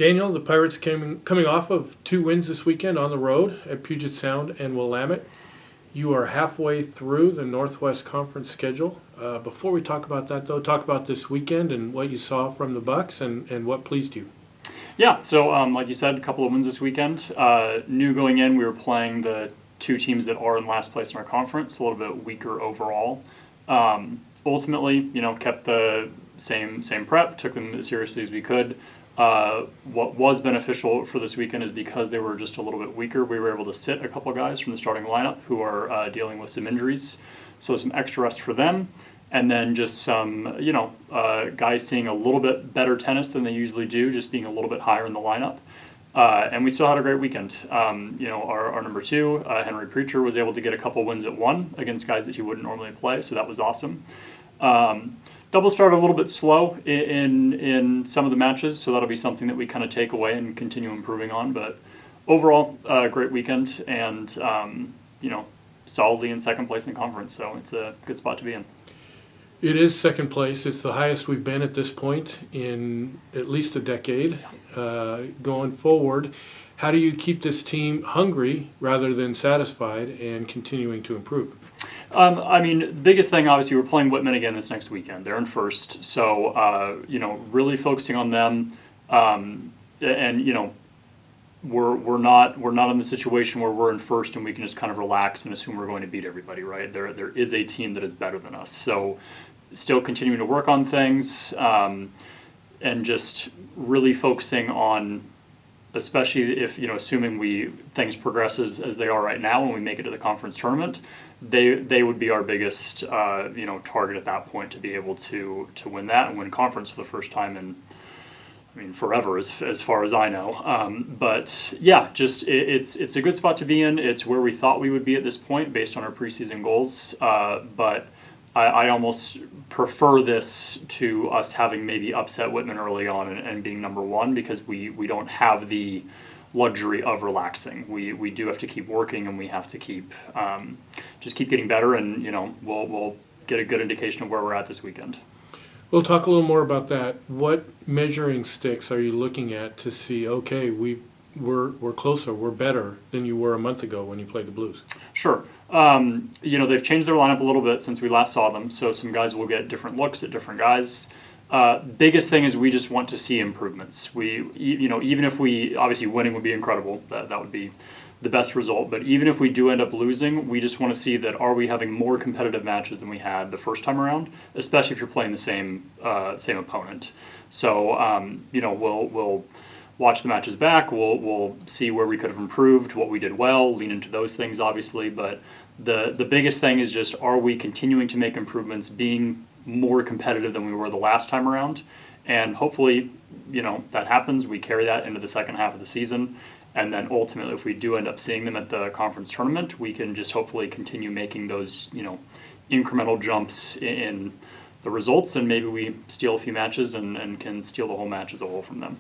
Daniel, the Pirates coming off of 2 wins this weekend on the road at Puget Sound and Willamette. You are halfway through the Northwest Conference schedule. Before we talk about that, though, talk about this weekend and what you saw from the Bucks and what pleased you. Yeah, so like you said, a couple of wins this weekend. New going in, we were playing the 2 teams that are in last place in our conference, a little bit weaker overall. Ultimately, kept the same prep, took them as seriously as we could. What was beneficial for this weekend is because they were just a little bit weaker, we were able to sit a couple guys from the starting lineup who are dealing with some injuries. So some extra rest for them. And then just some, guys seeing a little bit better tennis than they usually do, just being a little bit higher in the lineup. And we still had a great weekend. Our number 2, Henry Preacher, was able to get a couple wins at 1 against guys that he wouldn't normally play, so that was awesome. Double started a little bit slow in some of the matches, so that'll be something that we kind of take away and continue improving on. But overall, great weekend, and solidly in second place in conference, so it's a good spot to be in. It is second place. It's the highest we've been at this point in at least a decade. Going forward, how do you keep this team hungry rather than satisfied and continuing to improve? The biggest thing, obviously, we're playing Whitman again this next weekend. They're in first, so really focusing on them, we're not in the situation where we're in first and we can just kind of relax and assume we're going to beat everybody, right? There is a team that is better than us, so still continuing to work on things, and just really focusing on, especially if assuming things progress as they are right now when we make it to the conference tournament, they would be our biggest target at that point, to be able to win that and win conference for the first time in forever, as far as I know. But yeah, just it's a good spot to be in. It's where we thought we would be at this point based on our preseason goals. But I almost prefer this to us having maybe upset Whitman early on and being number 1, because we don't have the luxury of relaxing. We do have to keep working, and we have to keep getting better, and we'll get a good indication of where we're at this weekend. We'll talk a little more about that. What measuring sticks are you looking at to see, okay, we're closer, we're better than you were a month ago when you played the Blues? Sure. They've changed their lineup a little bit since we last saw them, so some guys will get different looks at different guys. Biggest thing is we just want to see improvements. Even if we, obviously winning would be incredible, that would be the best result, but even if we do end up losing, we just want to see that are we having more competitive matches than we had the first time around, especially if you're playing the same opponent. So we'll watch the matches back, we'll see where we could have improved, what we did well, lean into those things obviously, but the biggest thing is just, are we continuing to make improvements, being more competitive than we were the last time around? And hopefully that happens, we carry that into the second half of the season. And then ultimately, if we do end up seeing them at the conference tournament, we can just hopefully continue making those, incremental jumps in the results, and maybe we steal a few matches and can steal the whole match as a whole from them.